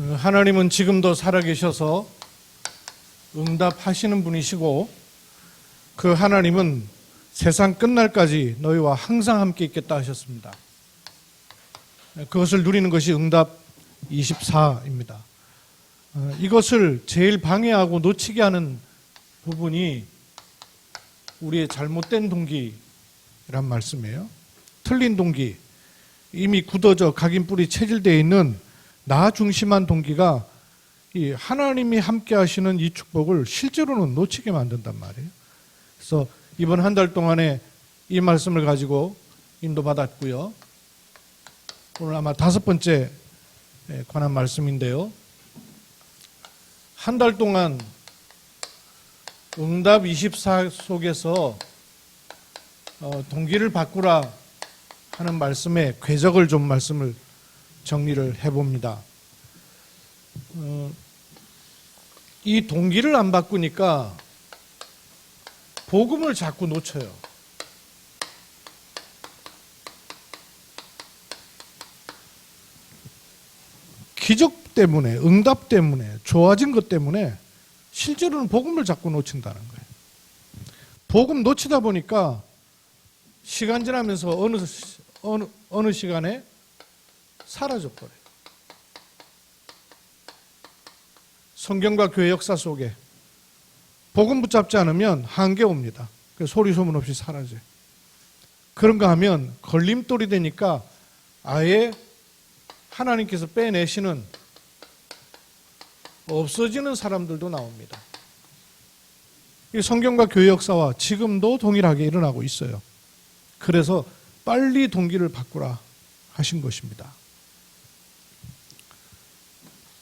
하나님은 지금도 살아계셔서 응답하시는 분이시고, 그 하나님은 세상 끝날까지 너희와 항상 함께 있겠다 하셨습니다. 그것을 누리는 것이 응답 24입니다. 이것을 제일 방해하고 놓치게 하는 부분이 우리의 잘못된 동기란 말씀이에요. 틀린 동기, 이미 굳어져 각인뿔이 체질되어 있는 나 중심한 동기가 이 하나님이 함께 하시는 이 축복을 실제로는 놓치게 만든단 말이에요. 그래서 이번 한 달 동안에 이 말씀을 가지고 인도받았고요. 오늘 아마 5번째 관한 말씀인데요. 한 달 동안 응답 24 속에서 동기를 바꾸라 하는 말씀의 궤적을 좀 말씀을 정리를 해봅니다. 이 동기를 안 바꾸니까 복음을 자꾸 놓쳐요. 기적 때문에, 응답 때문에, 좋아진 것 때문에 실제로는 복음을 자꾸 놓친다는 거예요. 복음 놓치다 보니까 시간 지나면서 어느 시간에 사라져버려요. 성경과 교회 역사 속에 복음 붙잡지 않으면 한계 옵니다. 소리 소문 없이 사라져요. 그런가 하면 걸림돌이 되니까 아예 하나님께서 빼내시는, 없어지는 사람들도 나옵니다. 이 성경과 교회 역사와 지금도 동일하게 일어나고 있어요. 그래서 빨리 동기를 바꾸라 하신 것입니다.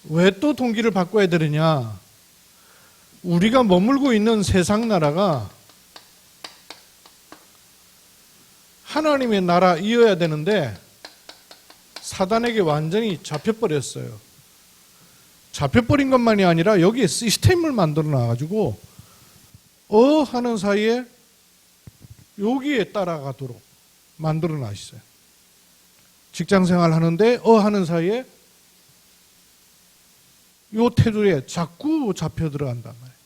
왜 또 동기를 바꿔야 되느냐? 우리가 머물고 있는 세상 나라가 하나님의 나라이어야 되는데 사단에게 완전히 잡혀버렸어요. 잡혀버린 것만이 아니라 여기에 시스템을 만들어 놔가지고 하는 사이에 여기에 따라가도록 만들어 놨어요. 직장생활 하는데 하는 사이에 요 테두리에 자꾸 잡혀 들어간단 말이에요.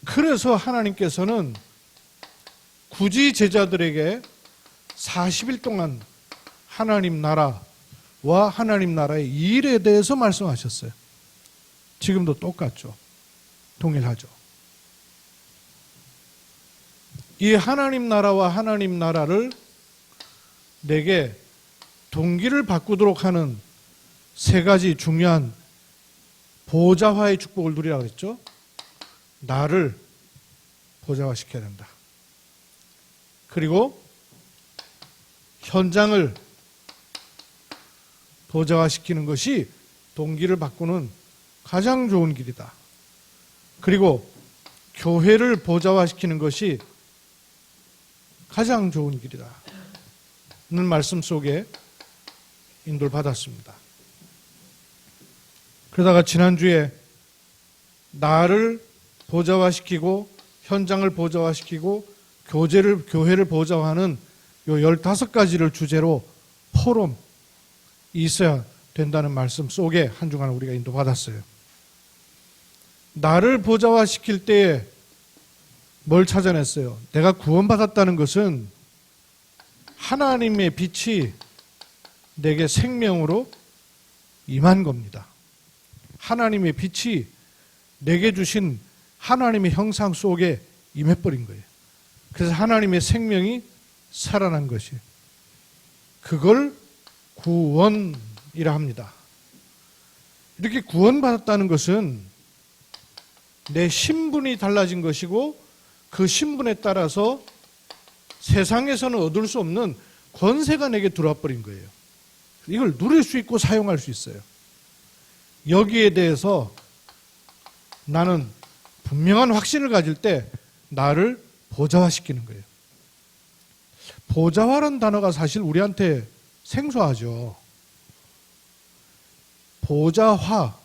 그래서 하나님께서는 굳이 제자들에게 40일 동안 하나님 나라와 하나님 나라의 일에 대해서 말씀하셨어요. 지금도 똑같죠. 동일하죠. 이 하나님 나라와 하나님 나라를 내게 동기를 바꾸도록 하는 3가지 중요한 보좌화의 축복을 누리라고 했죠. 나를 보좌화시켜야 된다. 그리고 현장을 보좌화시키는 것이 동기를 바꾸는 가장 좋은 길이다. 그리고 교회를 보좌화시키는 것이 가장 좋은 길이다. 는 말씀 속에 인도를 받았습니다. 그러다가 지난주에 나를 보좌화시키고 현장을 보좌화시키고 교회를 보좌화하는 요 15가지를 주제로 포럼이 있어야 된다는 말씀 속에 한 주간 우리가 인도받았어요. 나를 보좌화시킬 때에 뭘 찾아냈어요? 내가 구원받았다는 것은 하나님의 빛이 내게 생명으로 임한 겁니다. 하나님의 빛이 내게 주신 하나님의 형상 속에 임해버린 거예요. 그래서 하나님의 생명이 살아난 것이, 그걸 구원이라 합니다. 이렇게 구원받았다는 것은 내 신분이 달라진 것이고, 그 신분에 따라서 세상에서는 얻을 수 없는 권세가 내게 들어와 버린 거예요. 이걸 누릴 수 있고 사용할 수 있어요. 여기에 대해서 나는 분명한 확신을 가질 때 나를 보좌화시키는 거예요. 보좌화라는 단어가 사실 우리한테 생소하죠. 보좌화,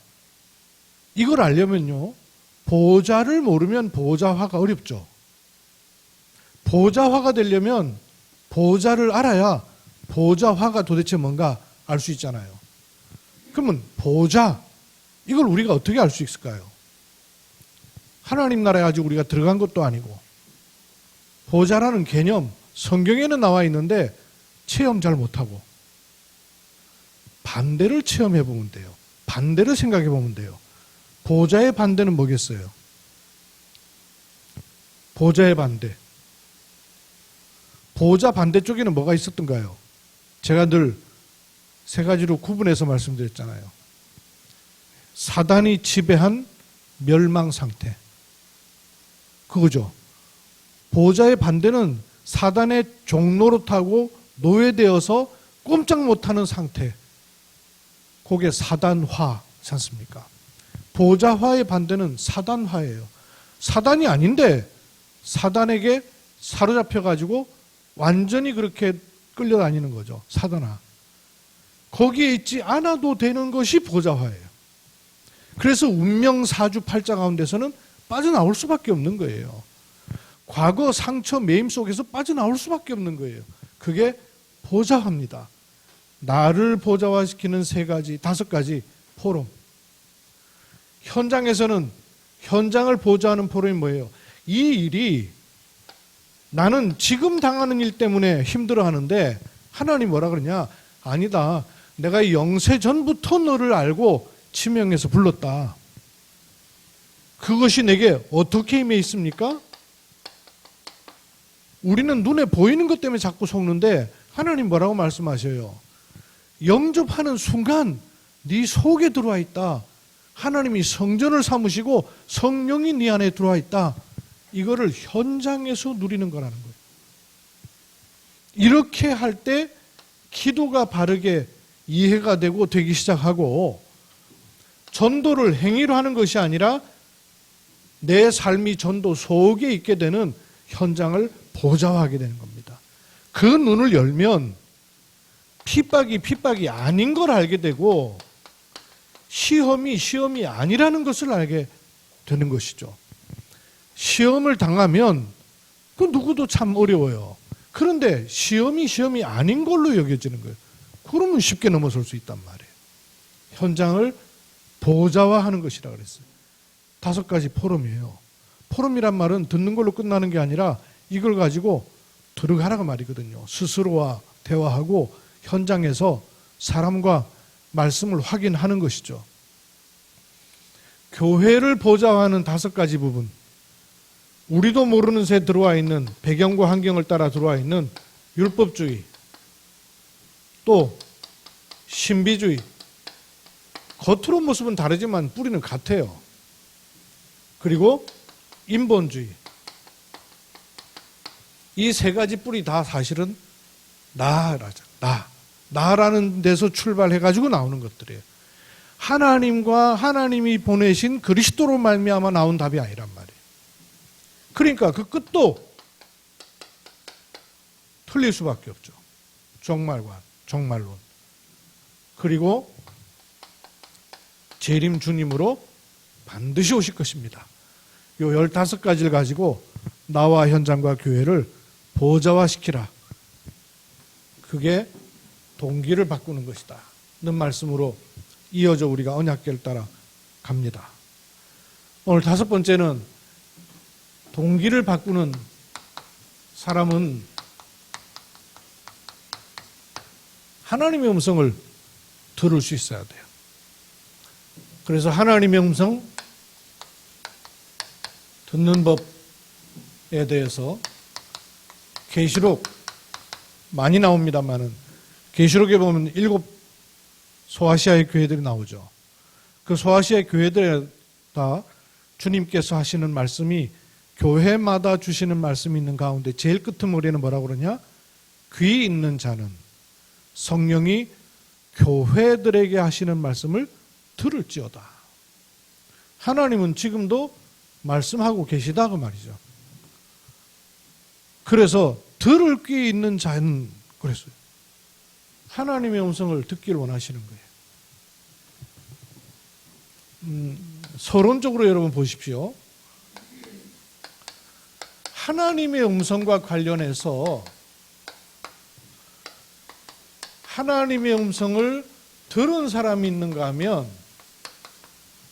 이걸 알려면요, 보좌를 모르면 보좌화가 어렵죠. 보좌화가 되려면 보좌를 알아야 보좌화가 도대체 뭔가 알 수 있잖아요. 그러면 보좌, 이걸 우리가 어떻게 알 수 있을까요? 하나님 나라에 아직 우리가 들어간 것도 아니고 보좌라는 개념 성경에는 나와 있는데 체험 잘 못하고 반대를 체험해 보면 돼요. 반대를 생각해 보면 돼요. 보좌의 반대는 뭐겠어요? 보좌의 반대. 보좌 반대쪽에는 뭐가 있었던가요? 제가 늘 세 가지로 구분해서 말씀드렸잖아요. 사단이 지배한 멸망 상태. 그거죠. 보좌의 반대는 사단의 종노릇하고 노예되어서 꼼짝 못하는 상태. 그게 사단화지 않습니까? 보좌화의 반대는 사단화예요. 사단이 아닌데 사단에게 사로잡혀가지고 완전히 그렇게 끌려다니는 거죠. 사단화. 거기에 있지 않아도 되는 것이 보좌화예요. 그래서 운명사주 팔자 가운데서는 빠져나올 수밖에 없는 거예요. 과거 상처 매임 속에서 빠져나올 수밖에 없는 거예요. 그게 보좌화입니다. 나를 보좌화시키는 세 가지, 다섯 가지 포럼. 현장에서는 현장을 보좌하는 포럼이 뭐예요? 이 일이 나는 지금 당하는 일 때문에 힘들어하는데 하나님 뭐라 그러냐? 아니다. 내가 영세 전부터 너를 알고 지명해서 불렀다. 그것이 내게 어떻게 임해 있습니까? 우리는 눈에 보이는 것 때문에 자꾸 속는데 하나님 뭐라고 말씀하셔요? 영접하는 순간 네 속에 들어와 있다. 하나님이 성전을 삼으시고 성령이 네 안에 들어와 있다. 이거를 현장에서 누리는 거라는 거예요. 이렇게 할 때 기도가 바르게 이해가 되고 되기 시작하고 전도를 행위로 하는 것이 아니라 내 삶이 전도 속에 있게 되는 현장을 보좌하게 되는 겁니다. 그 눈을 열면 핍박이 아닌 걸 알게 되고 시험이 아니라는 것을 알게 되는 것이죠. 시험을 당하면 그 누구도 참 어려워요. 그런데 시험이 아닌 걸로 여겨지는 거예요. 그러면 쉽게 넘어설 수 있단 말이에요. 현장을 보좌화하는 것이라 그랬어요. 다섯 가지 포럼이에요. 포럼이란 말은 듣는 걸로 끝나는 게 아니라 이걸 가지고 들어가라고 말이거든요. 스스로와 대화하고 현장에서 사람과 말씀을 확인하는 것이죠. 교회를 보좌하는 다섯 가지 부분. 우리도 모르는 새 들어와 있는 배경과 환경을 따라 들어와 있는 율법주의, 또 신비주의. 겉으로 모습은 다르지만 뿌리는 같아요. 그리고 인본주의. 이 세 가지 뿌리 다 사실은 나라는 데서 출발해가지고 나오는 것들이에요. 하나님과 하나님이 보내신 그리스도로 말미암아 나온 답이 아니란 말이에요. 그러니까 그 끝도 틀릴 수밖에 없죠. 종말론. 그리고 재림 주님으로 반드시 오실 것입니다. 요 15가지를 가지고 나와 현장과 교회를 보좌화시키라. 그게 동기를 바꾸는 것이다. 는 말씀으로 이어져 우리가 언약궤를 따라 갑니다. 오늘 다섯 번째는 동기를 바꾸는 사람은 하나님의 음성을 들을 수 있어야 돼요. 그래서 하나님의 음성 듣는 법에 대해서 계시록 많이 나옵니다만은 계시록에 보면 7 소아시아의 교회들이 나오죠. 그 소아시아의 교회들에 다 주님께서 하시는 말씀이 교회마다 주시는 말씀이 있는 가운데 제일 끄트머리에는 뭐라고 그러냐? 귀 있는 자는 성령이 교회들에게 하시는 말씀을 들을지어다. 하나님은 지금도 말씀하고 계시다 그 말이죠. 그래서 들을 귀 있는 자는 그랬어요. 하나님의 음성을 듣기를 원하시는 거예요. 서론적으로 여러분 보십시오. 하나님의 음성과 관련해서 하나님의 음성을 들은 사람이 있는가 하면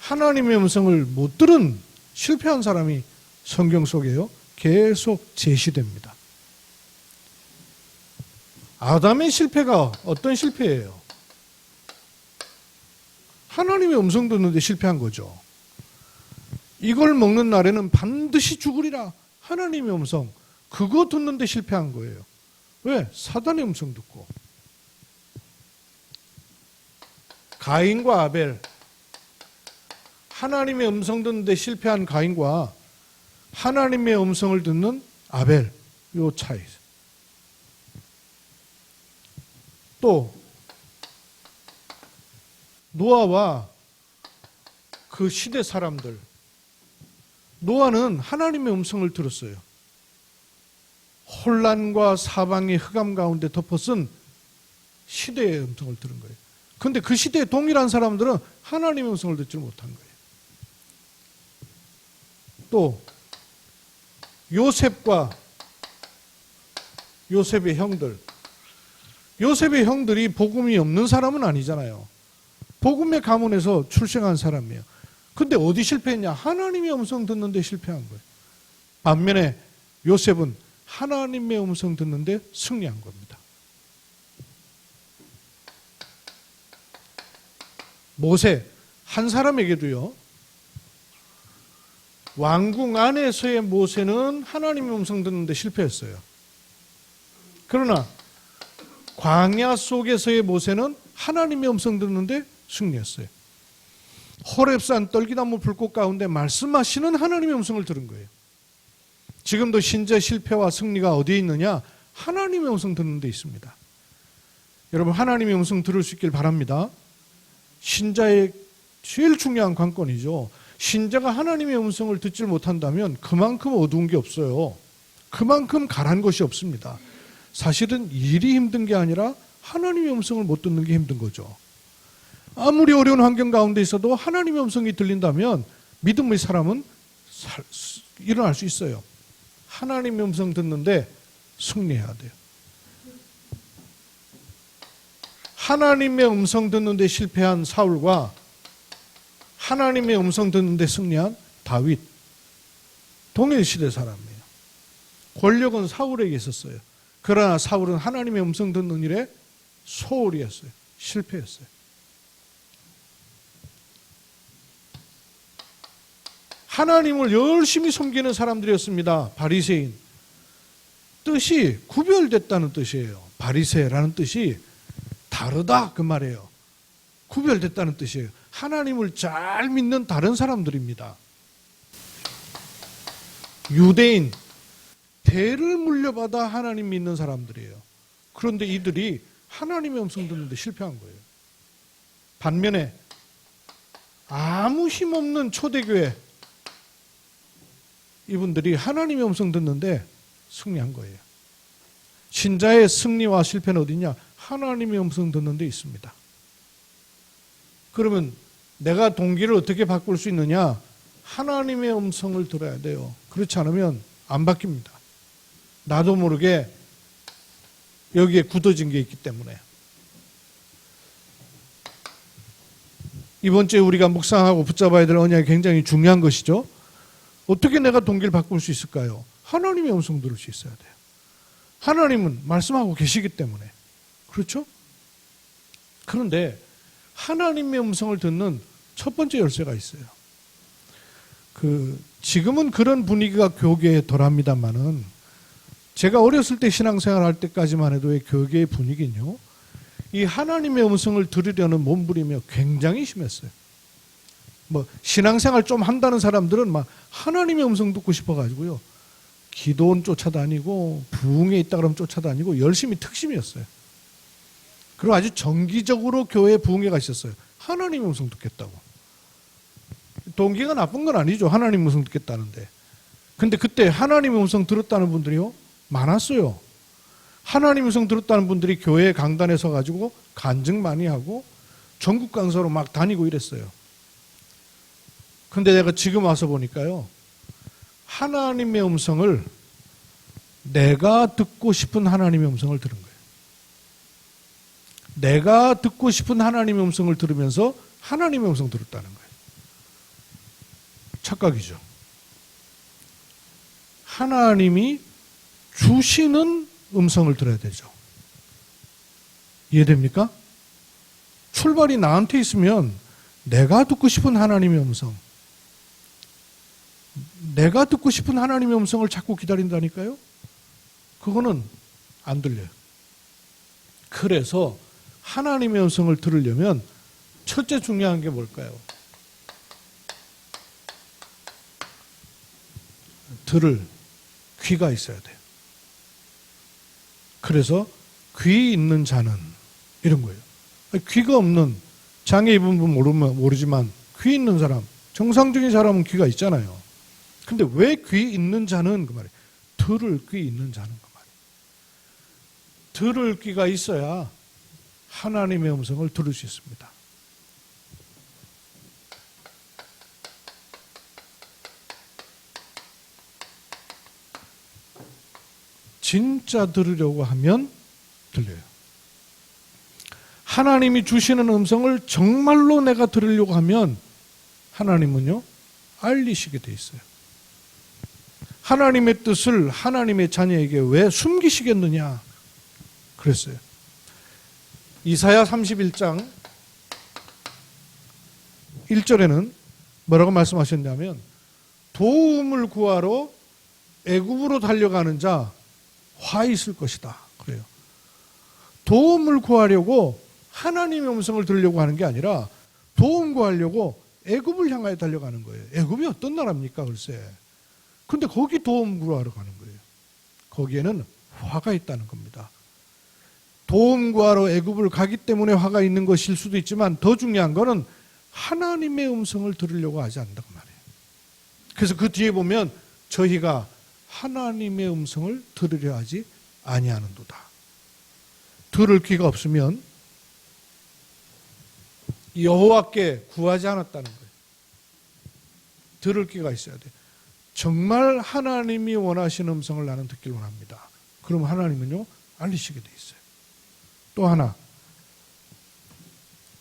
하나님의 음성을 못 들은 실패한 사람이 성경 속에요 계속 제시됩니다. 아담의 실패가 어떤 실패예요? 하나님의 음성 듣는데 실패한 거죠. 이걸 먹는 날에는 반드시 죽으리라. 하나님의 음성, 그거 듣는데 실패한 거예요. 왜? 사단의 음성 듣고. 가인과 아벨, 하나님의 음성 듣는데 실패한 가인과 하나님의 음성을 듣는 아벨, 요 차이. 또 노아와 그 시대 사람들, 노아는 하나님의 음성을 들었어요. 혼란과 사방의 흑암 가운데 덮어쓴 시대의 음성을 들은 거예요. 그런데 그 시대에 동일한 사람들은 하나님의 음성을 듣지 못한 거예요. 또 요셉과 요셉의 형들, 요셉의 형들이 복음이 없는 사람은 아니잖아요. 복음의 가문에서 출생한 사람이에요. 근데 어디 실패했냐? 하나님의 음성 듣는데 실패한 거예요. 반면에 요셉은 하나님의 음성 듣는데 승리한 겁니다. 모세, 한 사람에게도요, 왕궁 안에서의 모세는 하나님의 음성 듣는데 실패했어요. 그러나 광야 속에서의 모세는 하나님의 음성 듣는데 승리했어요. 호렙산 떨기나무 불꽃 가운데 말씀하시는 하나님의 음성을 들은 거예요. 지금도 신자 실패와 승리가 어디에 있느냐? 하나님의 음성 듣는 데 있습니다. 여러분, 하나님의 음성 들을 수 있길 바랍니다. 신자의 제일 중요한 관건이죠. 신자가 하나님의 음성을 듣지 못한다면 그만큼 어두운 게 없어요. 그만큼 가란 것이 없습니다. 사실은 일이 힘든 게 아니라 하나님의 음성을 못 듣는 게 힘든 거죠. 아무리 어려운 환경 가운데 있어도 하나님의 음성이 들린다면 믿음의 사람은 일어날 수 있어요. 하나님의 음성 듣는데 승리해야 돼요. 하나님의 음성 듣는데 실패한 사울과 하나님의 음성 듣는데 승리한 다윗, 동일시대 사람이에요. 권력은 사울에게 있었어요. 그러나 사울은 하나님의 음성 듣는 일에 소홀히 했어요. 실패했어요. 하나님을 열심히 섬기는 사람들이었습니다. 바리새인. 뜻이 구별됐다는 뜻이에요. 바리새라는 뜻이 다르다 그 말이에요. 구별됐다는 뜻이에요. 하나님을 잘 믿는 다른 사람들입니다. 유대인, 대를 물려받아 하나님 믿는 사람들이에요. 그런데 이들이 하나님의 음성 듣는데 실패한 거예요. 반면에 아무 힘없는 초대교회, 이분들이 하나님의 음성 듣는데 승리한 거예요. 신자의 승리와 실패는 어디냐? 하나님의 음성 듣는 데 있습니다. 그러면 내가 동기를 어떻게 바꿀 수 있느냐? 하나님의 음성을 들어야 돼요. 그렇지 않으면 안 바뀝니다. 나도 모르게 여기에 굳어진 게 있기 때문에. 이번 주에 우리가 묵상하고 붙잡아야 될 언약이 굉장히 중요한 것이죠. 어떻게 내가 동기를 바꿀 수 있을까요? 하나님의 음성 들을 수 있어야 돼요. 하나님은 말씀하고 계시기 때문에. 그렇죠? 그런데 하나님의 음성을 듣는 첫 번째 열쇠가 있어요. 지금은 그런 분위기가 교계에 덜합니다만은 제가 어렸을 때 신앙생활 할 때까지만 해도의 교계의 분위기는요, 이 하나님의 음성을 들으려는 몸부림이 굉장히 심했어요. 신앙생활 좀 한다는 사람들은 막 하나님의 음성 듣고 싶어가지고요, 기도원 쫓아다니고 부흥에 있다 그러면 쫓아다니고 열심히 특심이었어요. 그리고 아주 정기적으로 교회 부흥회가 있었어요. 하나님의 음성 듣겠다고. 동기가 나쁜 건 아니죠. 하나님의 음성 듣겠다는데. 근데 그때 하나님의 음성 들었다는 분들이요, 많았어요. 하나님의 음성 들었다는 분들이 교회 강단에 서가지고 간증 많이 하고 전국 강사로 막 다니고 이랬어요. 근데 내가 지금 와서 보니까요, 하나님의 음성을, 내가 듣고 싶은 하나님의 음성을 들은 거예요. 내가 듣고 싶은 하나님의 음성을 들으면서 하나님의 음성 들었다는 거예요. 착각이죠. 하나님이 주시는 음성을 들어야 되죠. 이해됩니까? 출발이 나한테 있으면 내가 듣고 싶은 하나님의 음성, 내가 듣고 싶은 하나님의 음성을 자꾸 기다린다니까요. 그거는 안 들려요. 그래서 하나님의 음성을 들으려면 첫째 중요한 게 뭘까요? 들을 귀가 있어야 돼요. 그래서 귀 있는 자는 이런 거예요. 귀가 없는, 장애 입은 분 모르지만 귀 있는 사람, 정상적인 사람은 귀가 있잖아요. 근데 왜 귀 있는 자는 그 말이에요. 들을 귀 있는 자는 그 말이에요. 들을 귀가 있어야 하나님의 음성을 들을 수 있습니다. 진짜 들으려고 하면 들려요. 하나님이 주시는 음성을 정말로 내가 들으려고 하면 하나님은요, 알리시게 돼 있어요. 하나님의 뜻을 하나님의 자녀에게 왜 숨기시겠느냐 그랬어요. 이사야 31장 1절에는 뭐라고 말씀하셨냐면 도움을 구하러 애굽으로 달려가는 자 화 있을 것이다. 그래요. 도움을 구하려고 하나님의 음성을 들으려고 하는 게 아니라 도움 구하려고 애굽을 향하여 달려가는 거예요. 애굽이 어떤 나라입니까? 글쎄. 근데 거기 도움 구하러 가는 거예요. 거기에는 화가 있다는 겁니다. 도움 구하러 애굽을 가기 때문에 화가 있는 것일 수도 있지만 더 중요한 거는 하나님의 음성을 들으려고 하지 않는다고 말해요. 그래서 그 뒤에 보면 저희가 하나님의 음성을 들으려 하지 아니하는도다. 들을 귀가 없으면 여호와께 구하지 않았다는 거예요. 들을 귀가 있어야 돼요. 정말 하나님이 원하시는 음성을 나는 듣길 원합니다. 그럼 하나님은요, 알리시게 돼 있어요. 또 하나,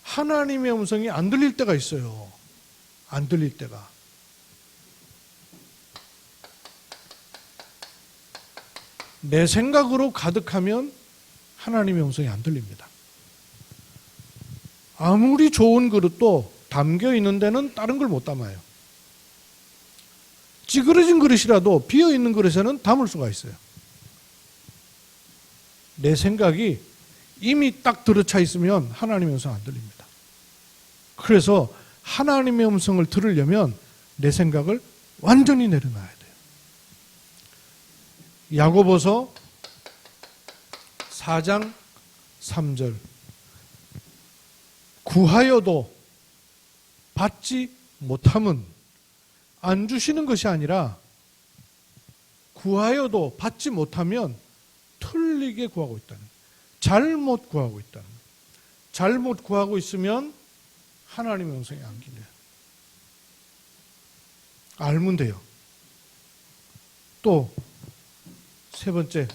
하나님의 음성이 안 들릴 때가 있어요. 안 들릴 때가. 내 생각으로 가득하면 하나님의 음성이 안 들립니다. 아무리 좋은 그릇도 담겨 있는 데는 다른 걸 못 담아요. 찌그러진 그릇이라도 비어 있는 그릇에는 담을 수가 있어요. 내 생각이 이미 딱 들어차 있으면 하나님의 음성 안 들립니다. 그래서 하나님의 음성을 들으려면 내 생각을 완전히 내려놔야 돼요. 야고보서 4장 3절 구하여도 받지 못함은 안 주시는 것이 아니라 구하여도 받지 못하면 틀리게 구하고 있다는 거예요. 잘못 구하고 있다는 거예요. 잘못 구하고 있으면 하나님의 음성이 안 들려요. 알면 돼요. 또 세 번째,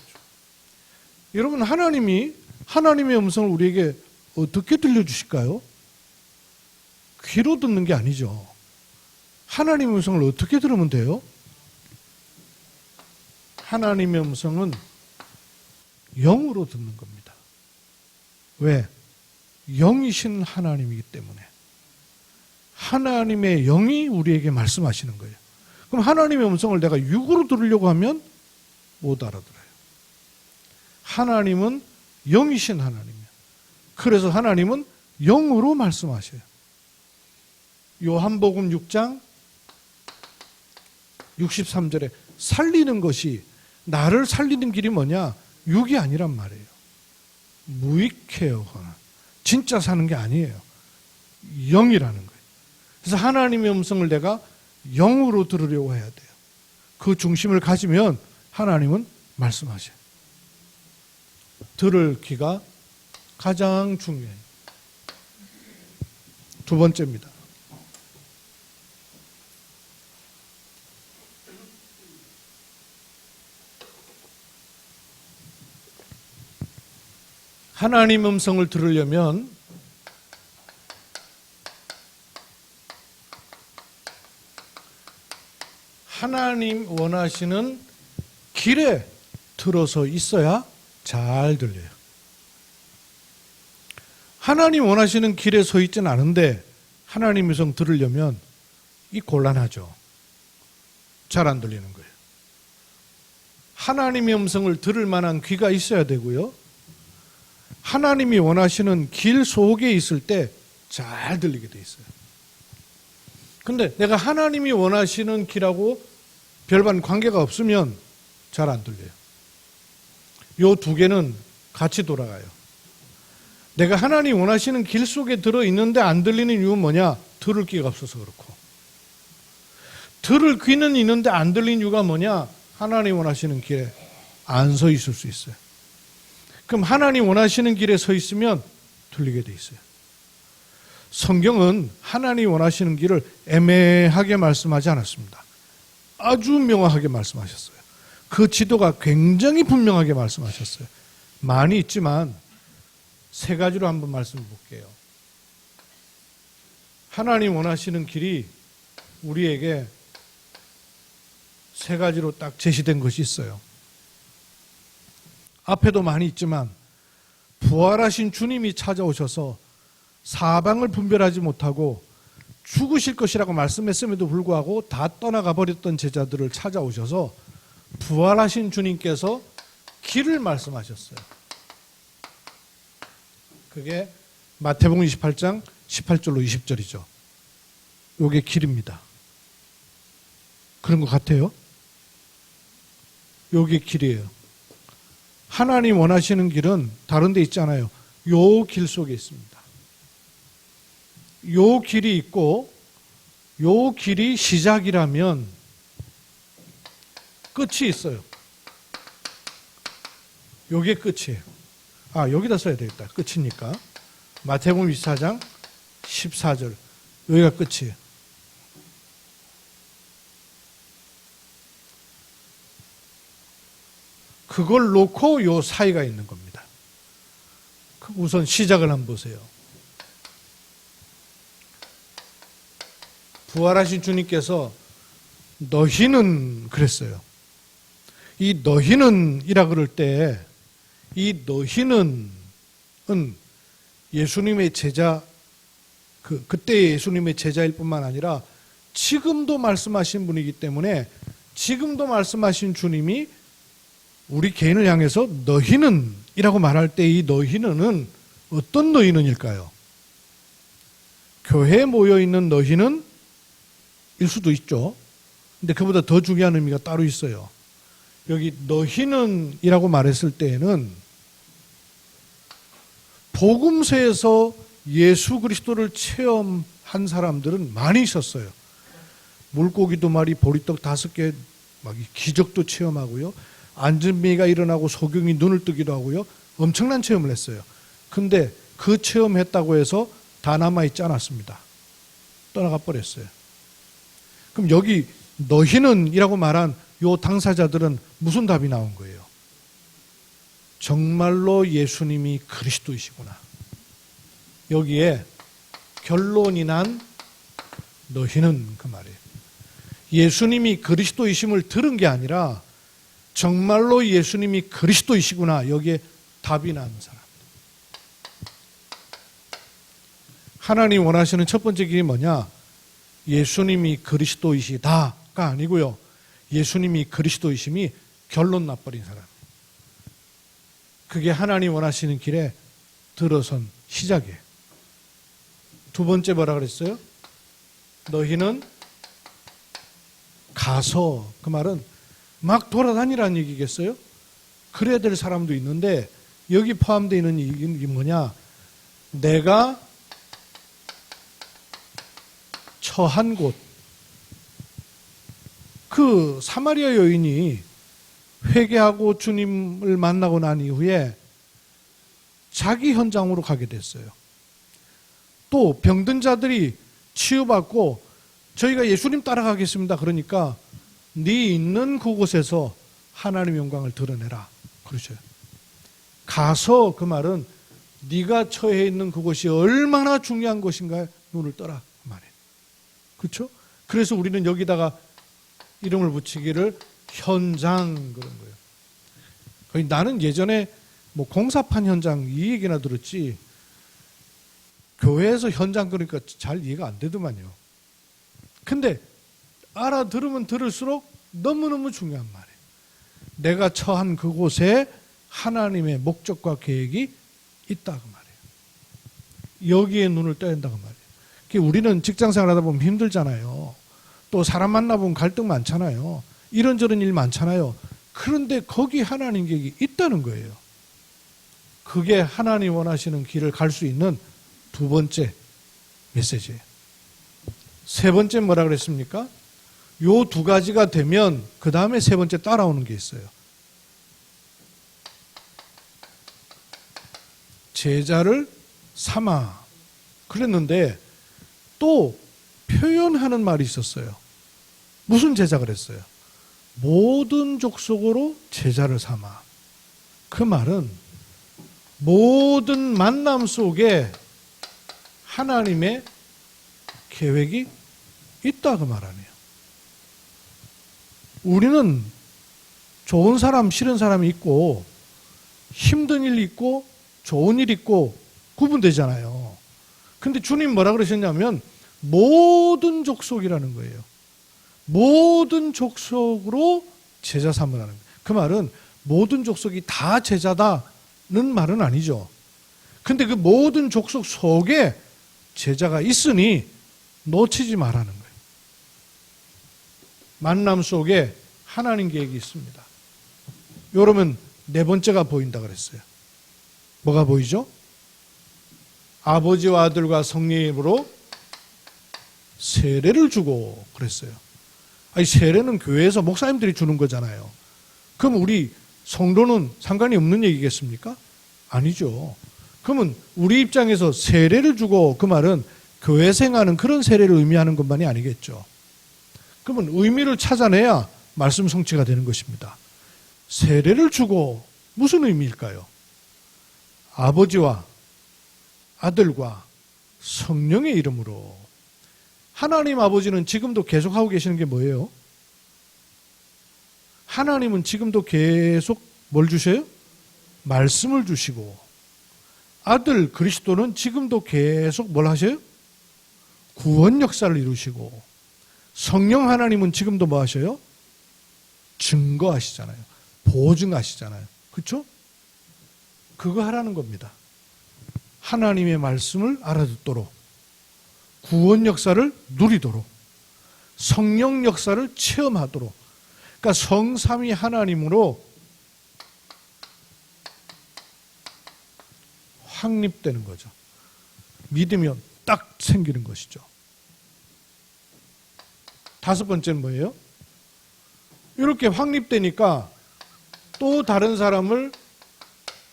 여러분 하나님이 하나님의 음성을 우리에게 어떻게 들려주실까요? 귀로 듣는 게 아니죠. 하나님의 음성을 어떻게 들으면 돼요? 하나님의 음성은 영으로 듣는 겁니다. 왜? 영이신 하나님이기 때문에. 하나님의 영이 우리에게 말씀하시는 거예요. 그럼 하나님의 음성을 내가 육으로 들으려고 하면 못 알아들어요. 하나님은 영이신 하나님이에요. 그래서 하나님은 영으로 말씀하셔요. 요한복음 6장 63절에 살리는 것이, 나를 살리는 길이 뭐냐? 육이 아니란 말이에요. 무익해요. 진짜 사는 게 아니에요. 영이라는 거예요. 그래서 하나님의 음성을 내가 영으로 들으려고 해야 돼요. 그 중심을 가지면 하나님은 말씀하셔요. 들을 귀가 가장 중요해요. 두 번째입니다. 하나님 음성을 들으려면 하나님 원하시는 길에 들어서 있어야 잘 들려요. 하나님 원하시는 길에 서 있지는 않은데 하나님 음성 들으려면 이 곤란하죠. 잘 안 들리는 거예요. 하나님의 음성을 들을 만한 귀가 있어야 되고요. 하나님이 원하시는 길 속에 있을 때 잘 들리게 돼 있어요. 근데 내가 하나님이 원하시는 길하고 별반 관계가 없으면 잘 안 들려요. 요 두 개는 같이 돌아가요. 내가 하나님 원하시는 길 속에 들어있는데 안 들리는 이유는 뭐냐? 들을 귀가 없어서 그렇고. 들을 귀는 있는데 안 들리는 이유가 뭐냐? 하나님 원하시는 길에 안 서 있을 수 있어요. 그럼 하나님 원하시는 길에 서 있으면 들리게 돼 있어요. 성경은 하나님 원하시는 길을 애매하게 말씀하지 않았습니다. 아주 명확하게 말씀하셨어요. 그 지도가 굉장히 분명하게 말씀하셨어요. 많이 있지만 세 가지로 한번 말씀해 볼게요. 하나님 원하시는 길이 우리에게 세 가지로 딱 제시된 것이 있어요. 앞에도 많이 있지만 부활하신 주님이 찾아오셔서 사방을 분별하지 못하고 죽으실 것이라고 말씀했음에도 불구하고 다 떠나가 버렸던 제자들을 찾아오셔서 부활하신 주님께서 길을 말씀하셨어요. 그게 마태복음 28장 18절로 20절이죠. 요게 길입니다. 그런 것 같아요. 요게 길이에요. 하나님 원하시는 길은 다른 데 있잖아요. 요 길 속에 있습니다. 요 길이 있고 요 길이 시작이라면 끝이 있어요. 요게 끝이에요. 여기다 써야 되겠다. 끝이니까. 마태복음 24장 14절. 여기가 끝이에요. 그걸 놓고 요 사이가 있는 겁니다. 우선 시작을 한번 보세요. 부활하신 주님께서 너희는 그랬어요. 이 너희는 이라 그럴 때 이 너희는 예수님의 제자, 그때 예수님의 제자일 뿐만 아니라 지금도 말씀하신 분이기 때문에 지금도 말씀하신 주님이 우리 개인을 향해서 너희는 이라고 말할 때 이 너희는 어떤 너희는일까요? 교회에 모여있는 너희는 일 수도 있죠. 근데 그보다 더 중요한 의미가 따로 있어요. 여기 너희는 이라고 말했을 때에는 복음서에서 예수 그리스도를 체험한 사람들은 많이 있었어요. 물고기 2마리, 보리떡 5개, 막 기적도 체험하고요. 안전뱅이가 일어나고 소경이 눈을 뜨기도 하고요. 엄청난 체험을 했어요. 근데 그 체험했다고 해서 다 남아있지 않았습니다. 떠나가 버렸어요. 그럼 여기 너희는 이라고 말한 요 당사자들은 무슨 답이 나온 거예요? 정말로 예수님이 그리스도이시구나. 여기에 결론이 난 너희는 그 말이에요. 예수님이 그리스도이심을 들은 게 아니라 정말로 예수님이 그리스도이시구나. 여기에 답이 난 사람. 하나님 원하시는 첫 번째 길이 뭐냐? 예수님이 그리스도이시다가 아니고요. 예수님이 그리스도이심이 결론 나버린 사람. 그게 하나님 원하시는 길에 들어선 시작이에요. 두 번째 뭐라 그랬어요? 너희는 가서, 그 말은 막 돌아다니라는 얘기겠어요? 그래야 될 사람도 있는데 여기 포함되어 있는 얘기는 뭐냐? 내가 처한 곳, 그 사마리아 여인이 회개하고 주님을 만나고 난 이후에 자기 현장으로 가게 됐어요. 또 병든 자들이 치유받고 저희가 예수님 따라가겠습니다. 그러니까 네 있는 그곳에서 하나님의 영광을 드러내라. 그러죠. 가서, 그 말은 네가 처해 있는 그곳이 얼마나 중요한 것인가 눈을 떠라 그 말이에요. 그렇죠? 그래서 우리는 여기다가 이름을 붙이기를 현장 그런 거예요. 거의 나는 예전에 뭐 공사판 현장 이 얘기나 들었지 교회에서 현장 그러니까 잘 이해가 안 되더만요. 근데 알아들으면 들을수록 너무너무 중요한 말이에요. 내가 처한 그곳에 하나님의 목적과 계획이 있다 그 말이에요. 여기에 눈을 떠야 한다고 말이에요. 우리는 직장생활 하다 보면 힘들잖아요. 또 사람 만나보면 갈등 많잖아요. 이런저런 일 많잖아요. 그런데 거기 하나님 계획이 있다는 거예요. 그게 하나님 원하시는 길을 갈 수 있는 두 번째 메시지예요. 세 번째 뭐라 그랬습니까? 요 두 가지가 되면 그 다음에 세 번째 따라오는 게 있어요. 제자를 삼아 그랬는데 또 표현하는 말이 있었어요. 무슨 제자 그랬어요? 모든 족속으로 제자를 삼아. 그 말은 모든 만남 속에 하나님의 계획이 있다 그 말 아니에요. 우리는 좋은 사람, 싫은 사람이 있고 힘든 일이 있고 좋은 일이 있고 구분되잖아요. 근데 주님 뭐라 그러셨냐면 모든 족속이라는 거예요. 모든 족속으로 제자 삼으라는 거예요. 그 말은 모든 족속이 다 제자다는 말은 아니죠. 근데 그 모든 족속 속에 제자가 있으니 놓치지 말라는 거예요. 만남 속에 하나님 계획이 있습니다. 여러분 네 번째가 보인다 그랬어요. 뭐가 보이죠? 아버지와 아들과 성령의 이름으로 세례를 주고 그랬어요. 아니 세례는 교회에서 목사님들이 주는 거잖아요. 그럼 우리 성도는 상관이 없는 얘기겠습니까? 아니죠. 그러면 우리 입장에서 세례를 주고 그 말은 교회 생활은 그런 세례를 의미하는 것만이 아니겠죠. 그러면 의미를 찾아내야 말씀 성취가 되는 것입니다. 세례를 주고 무슨 의미일까요? 아버지와 아들과 성령의 이름으로. 하나님 아버지는 지금도 계속 하고 계시는 게 뭐예요? 하나님은 지금도 계속 뭘 주셔요? 말씀을 주시고, 아들 그리스도는 지금도 계속 뭘 하셔요? 구원 역사를 이루시고, 성령 하나님은 지금도 뭐 하셔요? 증거하시잖아요. 보증하시잖아요. 그렇죠? 그거 하라는 겁니다. 하나님의 말씀을 알아듣도록, 구원 역사를 누리도록, 성령 역사를 체험하도록. 그러니까 성삼위 하나님으로 확립되는 거죠. 믿으면 딱 생기는 것이죠. 다섯 번째는 뭐예요? 이렇게 확립되니까 또 다른 사람을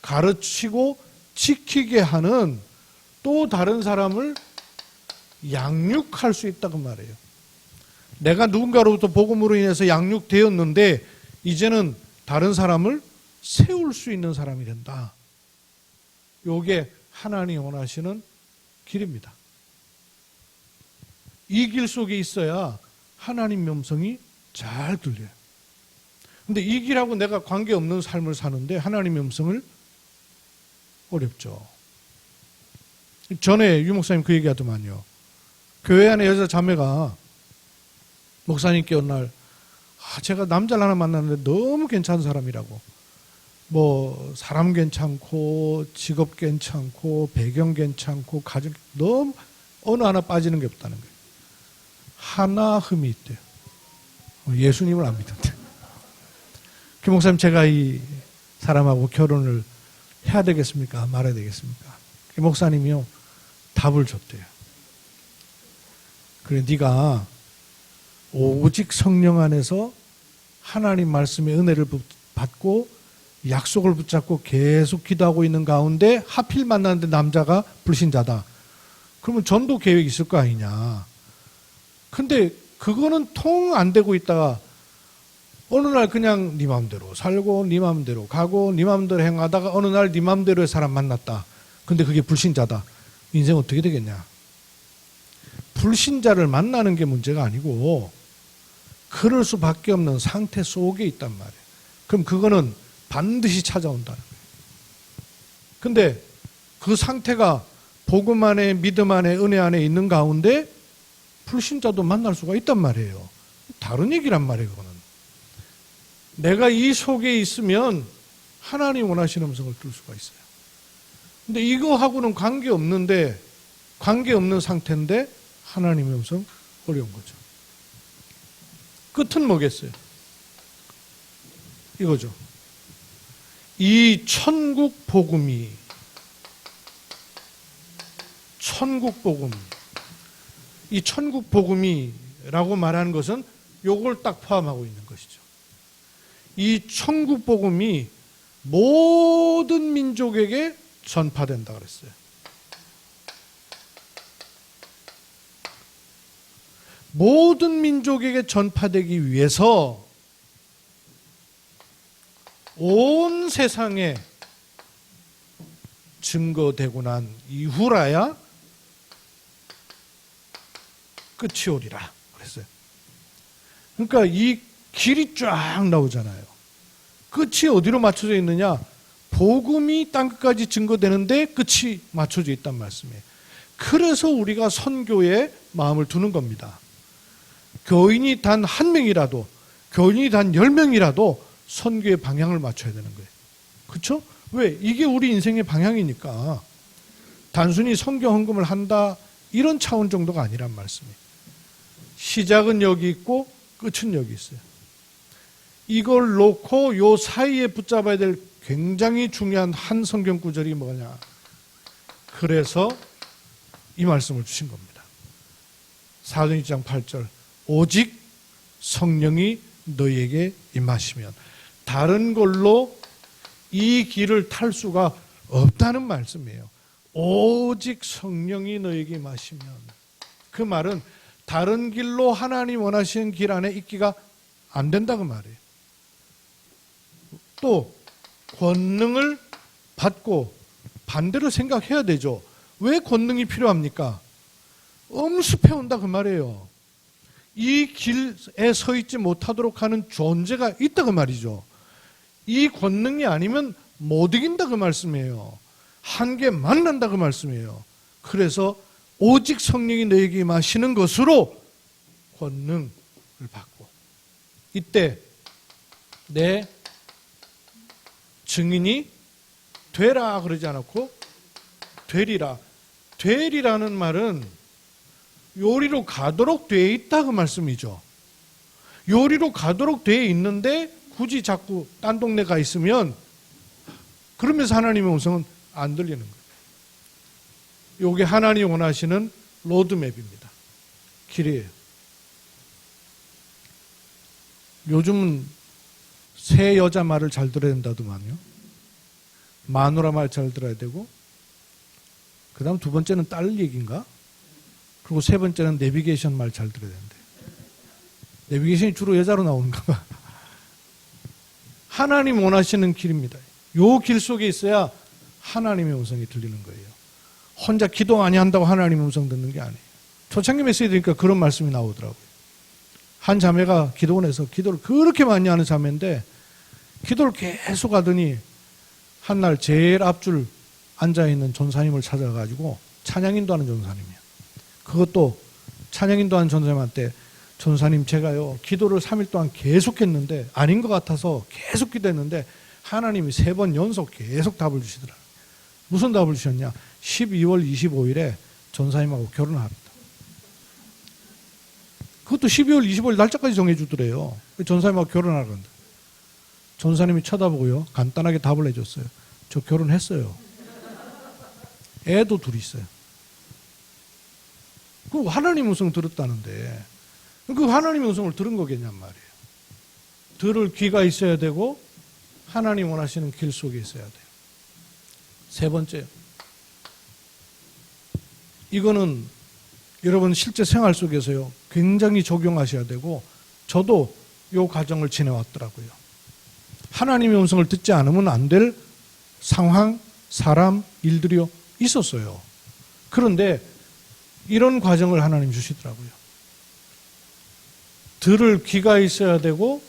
가르치고 지키게 하는, 또 다른 사람을 양육할 수 있다고 말해요. 내가 누군가로부터 복음으로 인해서 양육되었는데 이제는 다른 사람을 세울 수 있는 사람이 된다. 이게 하나님이 원하시는 길입니다. 이 길 속에 있어야 하나님 음성이 잘 들려요. 근데 이 길하고 내가 관계없는 삶을 사는데 하나님의 음성을 어렵죠. 전에 유 목사님 그 얘기하더만요. 교회 안에 여자 자매가 목사님께 어느 날 제가 남자를 하나 만났는데 너무 괜찮은 사람이라고, 뭐 사람 괜찮고 직업 괜찮고 배경 괜찮고 가정 너무 어느 하나 빠지는 게 없다는 거예요. 하나 흠이 있대요. 예수님을 안 믿는데. 그 목사님 제가 이 사람하고 결혼을 해야 되겠습니까? 말아야 되겠습니까? 그 목사님이요 답을 줬대요. 그래 네가 오직 성령 안에서 하나님 말씀의 은혜를 받고 약속을 붙잡고 계속 기도하고 있는 가운데 하필 만났는데 남자가 불신자다. 그러면 전도 계획이 있을 거 아니냐. 근데 그거는 통 안 되고 있다가 어느 날 그냥 네 마음대로 살고 네 마음대로 가고 네 마음대로 행하다가 어느 날 네 마음대로의 사람 만났다. 근데 그게 불신자다. 인생 어떻게 되겠냐. 불신자를 만나는 게 문제가 아니고 그럴 수밖에 없는 상태 속에 있단 말이에요. 그럼 그거는 반드시 찾아온다는 거예요. 근데 그 상태가 복음 안에, 믿음 안에, 은혜 안에 있는 가운데 불신자도 만날 수가 있단 말이에요. 다른 얘기란 말이에요, 그거는. 내가 이 속에 있으면 하나님 원하시는 음성을 들을 수가 있어요. 근데 이거하고는 관계없는데, 관계없는 상태인데 하나님의 음성 어려운 거죠. 끝은 뭐겠어요? 이거죠. 이 천국 복음이, 이 천국 복음이라고 말하는 것은 요걸 딱 포함하고 있는 것이죠. 이 천국 복음이 모든 민족에게 전파된다 그랬어요. 모든 민족에게 전파되기 위해서 온 세상에 증거되고 난 이후라야 끝이 오리라 그랬어요. 그러니까 이 길이 쫙 나오잖아요. 끝이 어디로 맞춰져 있느냐? 복음이 땅끝까지 증거되는데 끝이 맞춰져 있단 말씀이에요. 그래서 우리가 선교에 마음을 두는 겁니다. 교인이 단 한 명이라도, 교인이 단 10명이라도 선교의 방향을 맞춰야 되는 거예요. 그렇죠? 왜? 이게 우리 인생의 방향이니까. 단순히 선교 헌금을 한다 이런 차원 정도가 아니란 말씀이에요. 시작은 여기 있고 끝은 여기 있어요. 이걸 놓고 요 사이에 붙잡아야 될 굉장히 중요한 한 성경 구절이 뭐냐? 그래서 이 말씀을 주신 겁니다. 사도행 1장 8절 오직 성령이 너희에게 임하시면, 다른 걸로 이 길을 탈 수가 없다는 말씀이에요. 오직 성령이 너희에게 임하시면, 그 말은 다른 길로 하나님 원하시는 길 안에 있기가 안 된다고 말이에요. 또 권능을 받고 반대로 생각해야 되죠. 왜 권능이 필요합니까? 엄습해 온다 그 말이에요. 이 길에 서 있지 못하도록 하는 존재가 있다 그 말이죠. 이 권능이 아니면 못 이긴다 그 말씀이에요. 한계 만난다 그 말씀이에요. 그래서 오직 성령이 너에게 임하시는 것으로 권능을 받고, 이때 내 증인이 되라 그러지 않았고 되리라. 되리라는 말은 요리로 가도록 되어 있다 그 말씀이죠. 요리로 가도록 되어 있는데 굳이 자꾸 딴 동네 가 있으면 그러면서 하나님의 음성은 안 들리는 거예요. 요게 하나님이 원하시는 로드맵입니다. 길이에요. 요즘은 새 여자 말을 잘 들어야 된다더만요. 마누라 말 잘 들어야 되고, 그 다음 두 번째는 딸 얘기인가? 그리고 세 번째는 내비게이션 말 잘 들어야 되는데. 내비게이션이 주로 여자로 나오는가 봐. 하나님 원하시는 길입니다. 요 길 속에 있어야 하나님의 음성이 들리는 거예요. 혼자 기도 많이 한다고 하나님의 음성 듣는 게 아니에요. 초창기 메시지 들으니까 그런 말씀이 나오더라고요. 한 자매가 기도원에서 기도를 그렇게 많이 하는 자매인데 기도를 계속 하더니 한날 제일 앞줄 앉아있는 전사님을 찾아가지고 찬양인도하는 전사님이에요. 그것도 찬양인도하는 전사님한테 전사님 제가요 기도를 3일 동안 계속 했는데 아닌 것 같아서 계속 기도했는데 하나님이 3번 연속 계속 답을 주시더라고요. 무슨 답을 주셨냐? 12월 25일에 전사님하고 결혼을 합니다. 그것도 12월 25일 날짜까지 정해주더래요. 전사님하고 결혼하러 간다. 전사님이 쳐다보고요 간단하게 답을 해줬어요. 저 결혼했어요. 애도 둘 있어요. 그 하나님 음성 들었다는데 그 하나님의 음성을 들은 거겠냔 말이에요. 들을 귀가 있어야 되고 하나님 원하시는 길 속에 있어야 돼요. 세 번째, 이거는 여러분 실제 생활 속에서요 굉장히 적용하셔야 되고 저도 이 과정을 지내왔더라고요. 하나님의 음성을 듣지 않으면 안 될 상황, 사람, 일들이 있었어요. 그런데 이런 과정을 하나님 주시더라고요. 들을 귀가 있어야 되고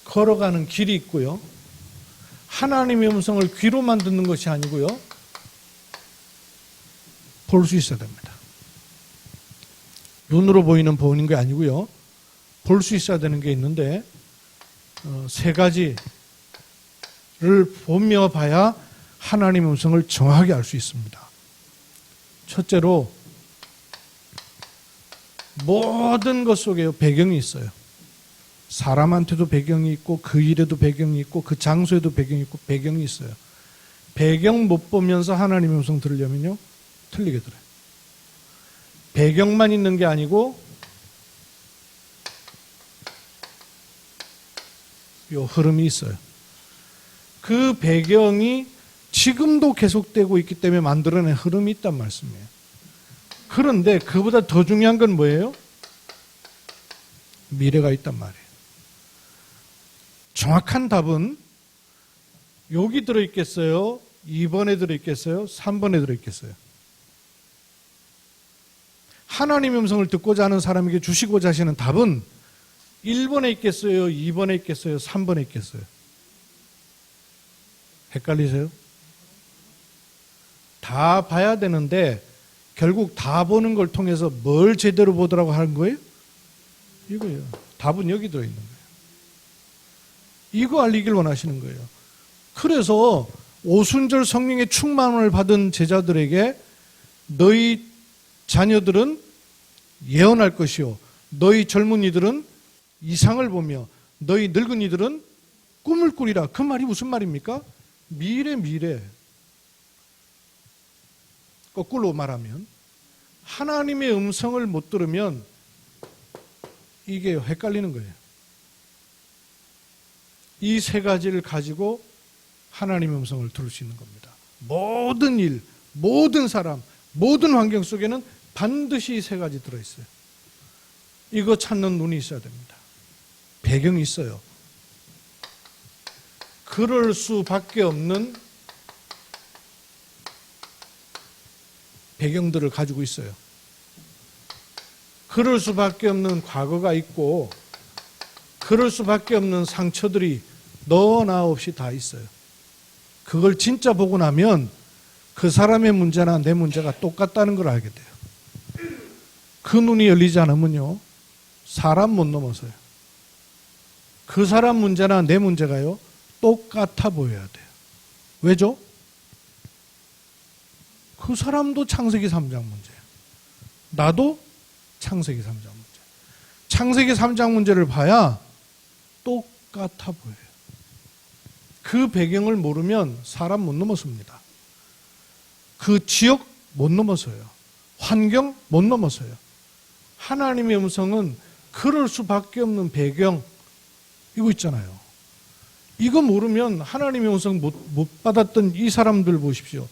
걸어가는 길이 있고요. 하나님의 음성을 귀로만 듣는 것이 아니고요. 볼 수 있어야 됩니다. 눈으로 보이는 보는 게 아니고요. 볼 수 있어야 되는 게 있는데 세 가지를 보며 봐야 하나님의 음성을 정확하게 알 수 있습니다. 첫째로 모든 것 속에 배경이 있어요. 사람한테도 배경이 있고 그 일에도 배경이 있고 그 장소에도 배경이 있고 배경이 있어요. 배경 못 보면서 하나님의 음성 들으려면요 틀리게 들어요. 배경만 있는 게 아니고 요 흐름이 있어요. 그 배경이 지금도 계속되고 있기 때문에 만들어낸 흐름이 있단 말씀이에요. 그런데 그보다 더 중요한 건 뭐예요? 미래가 있단 말이에요. 정확한 답은 여기 들어있겠어요? 2번에 들어있겠어요? 3번에 들어있겠어요? 하나님의 음성을 듣고자 하는 사람에게 주시고자 하시는 답은 1번에 있겠어요? 2번에 있겠어요? 3번에 있겠어요? 헷갈리세요? 다 봐야 되는데 결국 다 보는 걸 통해서 뭘 제대로 보더라고 하는 거예요? 이거예요. 답은 여기 들어있는 거예요. 이거 알리길 원하시는 거예요. 그래서 오순절 성령의 충만을 받은 제자들에게 너희 자녀들은 예언할 것이요 너희 젊은이들은 이상을 보며 너희 늙은이들은 꿈을 꾸리라. 그 말이 무슨 말입니까? 미래. 거꾸로 말하면 하나님의 음성을 못 들으면 이게 헷갈리는 거예요. 이 세 가지를 가지고 하나님의 음성을 들을 수 있는 겁니다. 모든 일, 모든 사람, 모든 환경 속에는 반드시 이 세 가지 들어있어요. 이거 찾는 눈이 있어야 됩니다. 배경이 있어요. 그럴 수밖에 없는 배경들을 가지고 있어요. 그럴 수밖에 없는 과거가 있고 그럴 수밖에 없는 상처들이 너나 없이 다 있어요. 그걸 진짜 보고 나면 그 사람의 문제나 내 문제가 똑같다는 걸 알게 돼요. 그 눈이 열리지 않으면요 사람 못 넘어서요. 그 사람 문제나 내 문제가요 똑같아 보여야 돼요. 왜죠? 그 사람도 창세기 3장 문제예요. 나도 창세기 3장 문제. 창세기 3장 문제를 봐야 똑같아 보여요. 그 배경을 모르면 사람 못 넘어섭니다. 그 지역 못 넘어서요. 환경 못 넘어서요. 하나님의 음성은 그럴 수밖에 없는 배경 이거 있잖아요. 이거 모르면 하나님의 음성 못 받았던 이 사람들 보십시오.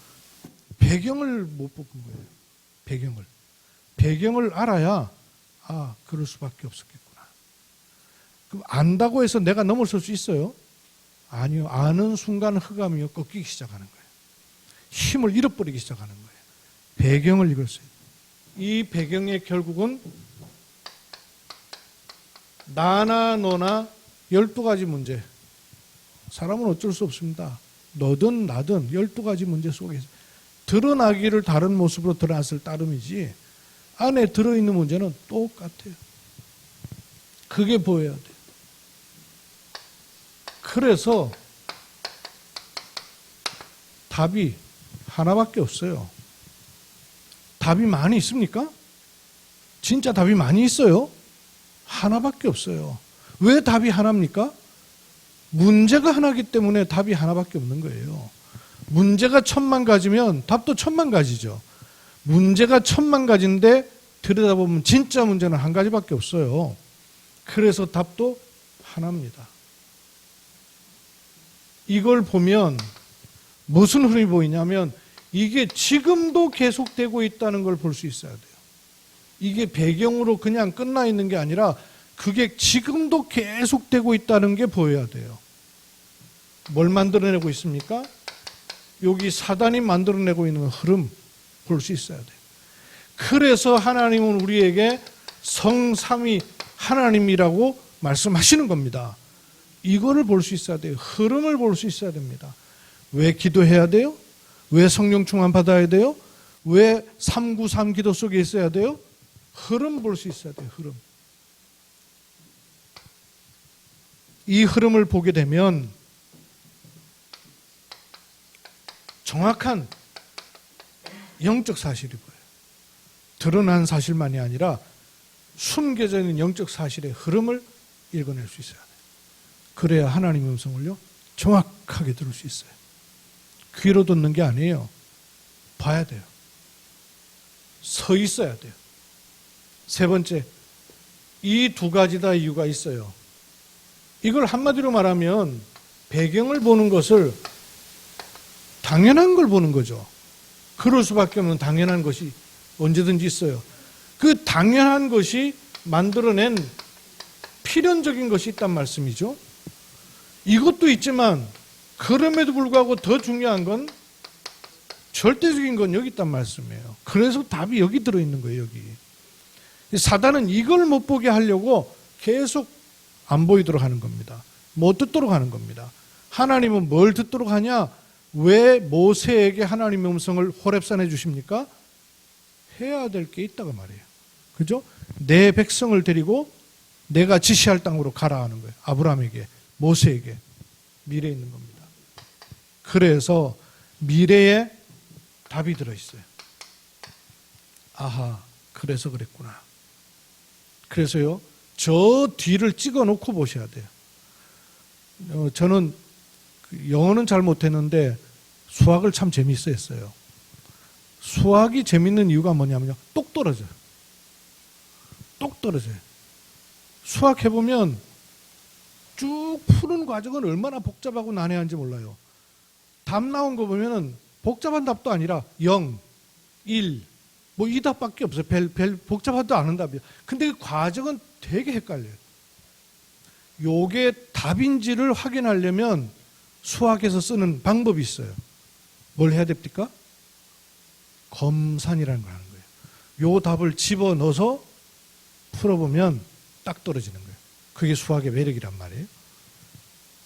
배경을 못 뽑은 거예요. 배경을 알아야 그럴 수밖에 없었겠구나. 그럼 안다고 해서 내가 넘어설 수 있어요? 아니요. 아는 순간 흑암이요 꺾이기 시작하는 거예요. 힘을 잃어버리기 시작하는 거예요. 배경을 읽었어요. 이 배경의 결국은 나나 너나 12가지 문제. 사람은 어쩔 수 없습니다. 너든 나든 12가지 문제 속에서 드러나기를 다른 모습으로 드러났을 따름이지 안에 들어있는 문제는 똑같아요. 그게 보여야 돼요. 그래서 답이 하나밖에 없어요. 답이 많이 있습니까? 진짜 답이 많이 있어요? 하나밖에 없어요. 왜 답이 하나입니까? 문제가 하나이기 때문에 답이 하나밖에 없는 거예요. 문제가 1000만 가지면 답도 1000만 가지죠. 문제가 1000만 가지인데 들여다보면 진짜 문제는 한 가지밖에 없어요. 그래서 답도 하나입니다. 이걸 보면 무슨 흐름이 보이냐면 이게 지금도 계속되고 있다는 걸 볼 수 있어야 돼요. 이게 배경으로 그냥 끝나 있는 게 아니라 그게 지금도 계속되고 있다는 게 보여야 돼요. 뭘 만들어내고 있습니까? 여기 사단이 만들어내고 있는 흐름 볼 수 있어야 돼요. 그래서 하나님은 우리에게 성삼위 하나님이라고 말씀하시는 겁니다. 이거를 볼 수 있어야 돼요. 흐름을 볼 수 있어야 됩니다. 왜 기도해야 돼요? 왜 성령 충만 받아야 돼요? 왜 393 기도 속에 있어야 돼요? 흐름 볼 수 있어야 돼요. 흐름. 이 흐름을 보게 되면 정확한 영적 사실이 보여요. 드러난 사실만이 아니라 숨겨져 있는 영적 사실의 흐름을 읽어낼 수 있어야 돼요. 그래야 하나님의 음성을요 정확하게 들을 수 있어요. 귀로 듣는 게 아니에요. 봐야 돼요. 서 있어야 돼요. 세 번째, 이 두 가지 다 이유가 있어요. 이걸 한마디로 말하면 배경을 보는 것을 당연한 걸 보는 거죠. 그럴 수밖에 없는 당연한 것이 언제든지 있어요. 그 당연한 것이 만들어낸 필연적인 것이 있단 말씀이죠. 이것도 있지만 그럼에도 불구하고 더 중요한 건 절대적인 건 여기 있단 말씀이에요. 그래서 답이 여기 들어있는 거예요. 여기. 사단은 이걸 못 보게 하려고 계속 안 보이도록 하는 겁니다. 못 듣도록 하는 겁니다. 하나님은 뭘 듣도록 하냐? 왜 모세에게 하나님의 음성을 호렙산해 주십니까? 해야 될 게 있다고 말해요. 그죠? 내 백성을 데리고 내가 지시할 땅으로 가라 하는 거예요. 아브라함에게, 모세에게. 미래에 있는 겁니다. 그래서 미래에 답이 들어있어요. 아하, 그래서 그랬구나. 그래서요, 저 뒤를 찍어 놓고 보셔야 돼요. 저는 영어는 잘 못했는데 수학을 참 재미있어 했어요. 수학이 재밌는 이유가 뭐냐면요, 똑 떨어져요. 똑 떨어져요. 수학 해보면 쭉 푸는 과정은 얼마나 복잡하고 난해한지 몰라요. 답 나온 거 보면은 복잡한 답도 아니라 0, 1, 뭐 이 답밖에 없어요. 별 복잡하지도 않은 답이에요. 근데 그 과정은 되게 헷갈려요. 요게 답인지를 확인하려면 수학에서 쓰는 방법이 있어요. 뭘 해야 됩니까? 검산이라는 걸 하는 거예요. 요 답을 집어넣어서 풀어보면 딱 떨어지는 거예요. 그게 수학의 매력이란 말이에요.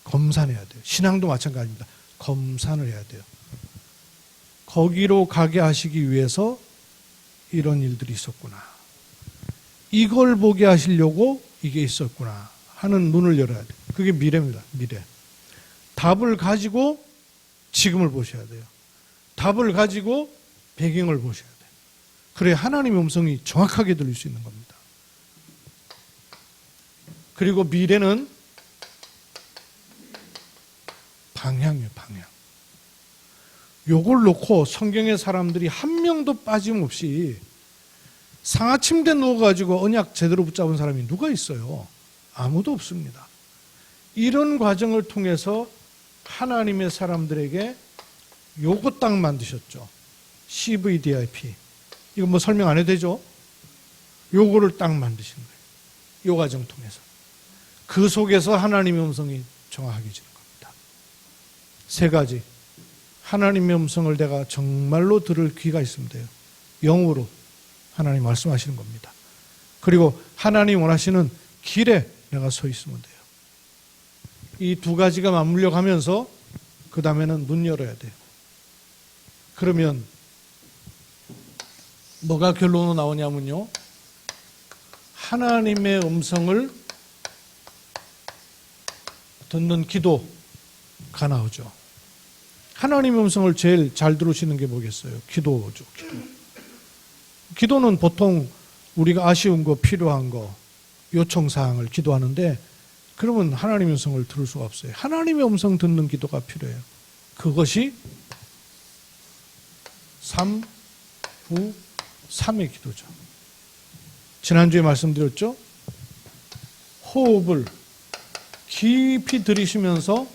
검산해야 돼요. 신앙도 마찬가지입니다. 검산을 해야 돼요. 거기로 가게 하시기 위해서 이런 일들이 있었구나. 이걸 보게 하시려고 이게 있었구나 하는 눈을 열어야 돼요. 그게 미래입니다. 미래. 답을 가지고 지금을 보셔야 돼요. 답을 가지고 배경을 보셔야 돼요. 그래야 하나님의 음성이 정확하게 들릴 수 있는 겁니다. 그리고 미래는 방향이에요. 방향. 요걸 놓고 성경의 사람들이 한 명도 빠짐없이 상하 침대에 누워가지고 언약 제대로 붙잡은 사람이 누가 있어요? 아무도 없습니다. 이런 과정을 통해서 하나님의 사람들에게 요거 딱 만드셨죠. CVDIP. 이거 뭐 설명 안 해도 되죠? 요거를 딱 만드신 거예요. 요 과정 통해서. 그 속에서 하나님의 음성이 정확하게 지는 겁니다. 세 가지. 하나님의 음성을 내가 정말로 들을 귀가 있으면 돼요. 영으로 하나님 말씀하시는 겁니다. 그리고 하나님 원하시는 길에 내가 서 있으면 돼요. 이 두 가지가 맞물려 가면서 그 다음에는 눈 열어야 돼요. 그러면 뭐가 결론으로 나오냐면요, 하나님의 음성을 듣는 기도가 나오죠. 하나님의 음성을 제일 잘 들으시는 게 뭐겠어요? 기도죠. 기도는 보통 우리가 아쉬운 거, 필요한 거, 요청사항을 기도하는데, 그러면 하나님의 음성을 들을 수가 없어요. 하나님의 음성 듣는 기도가 필요해요. 그것이 3, 9, 3의 기도죠. 지난주에 말씀드렸죠? 호흡을 깊이 들이쉬면서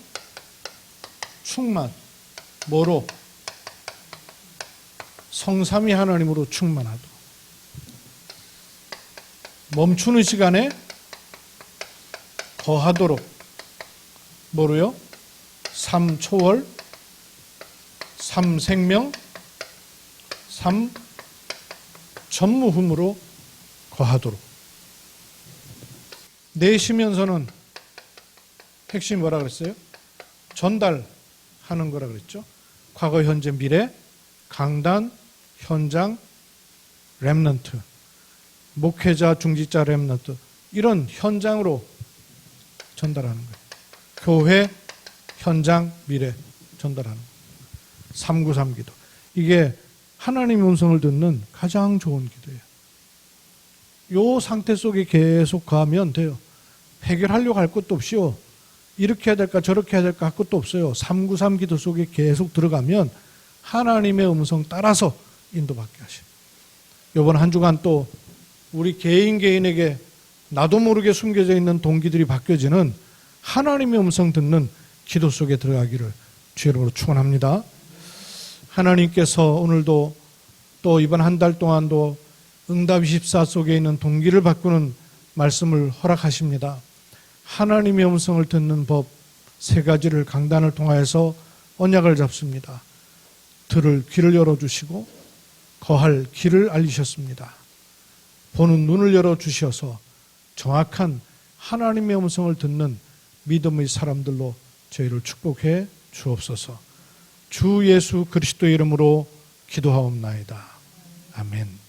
충만, 뭐로? 성삼위 하나님으로 충만하도록. 멈추는 시간에 거하도록. 뭐로요? 3초월, 3생명, 3전무흠으로 거하도록. 내쉬면서는 핵심이 뭐라 그랬어요? 전달하는 거라 그랬죠. 과거, 현재, 미래, 강단, 현장, 렘넌트, 목회자, 중직자, 렘넌트, 이런 현장으로 전달하는 거예요. 교회, 현장, 미래 전달하는 거예요. 393 기도. 이게 하나님의 음성을 듣는 가장 좋은 기도예요. 이 상태 속에 계속 가면 돼요. 해결하려고 할 것도 없이요. 이렇게 해야 될까 저렇게 해야 될까 할 것도 없어요. 393 기도 속에 계속 들어가면 하나님의 음성 따라서 인도받게 하셔요. 이번 한 주간 또 우리 개인에게 나도 모르게 숨겨져 있는 동기들이 바뀌어지는 하나님의 음성 듣는 기도 속에 들어가기를 주의 이름으로 축원합니다. 하나님께서 오늘도 또 이번 한 달 동안도 응답24 속에 있는 동기를 바꾸는 말씀을 허락하십니다. 하나님의 음성을 듣는 법 3가지를 강단을 통하여서 언약을 잡습니다. 들을 귀를 열어주시고 거할 길을 알리셨습니다. 보는 눈을 열어주셔서 정확한 하나님의 음성을 듣는 믿음의 사람들로 저희를 축복해 주옵소서. 주 예수 그리스도의 이름으로 기도하옵나이다. 아멘.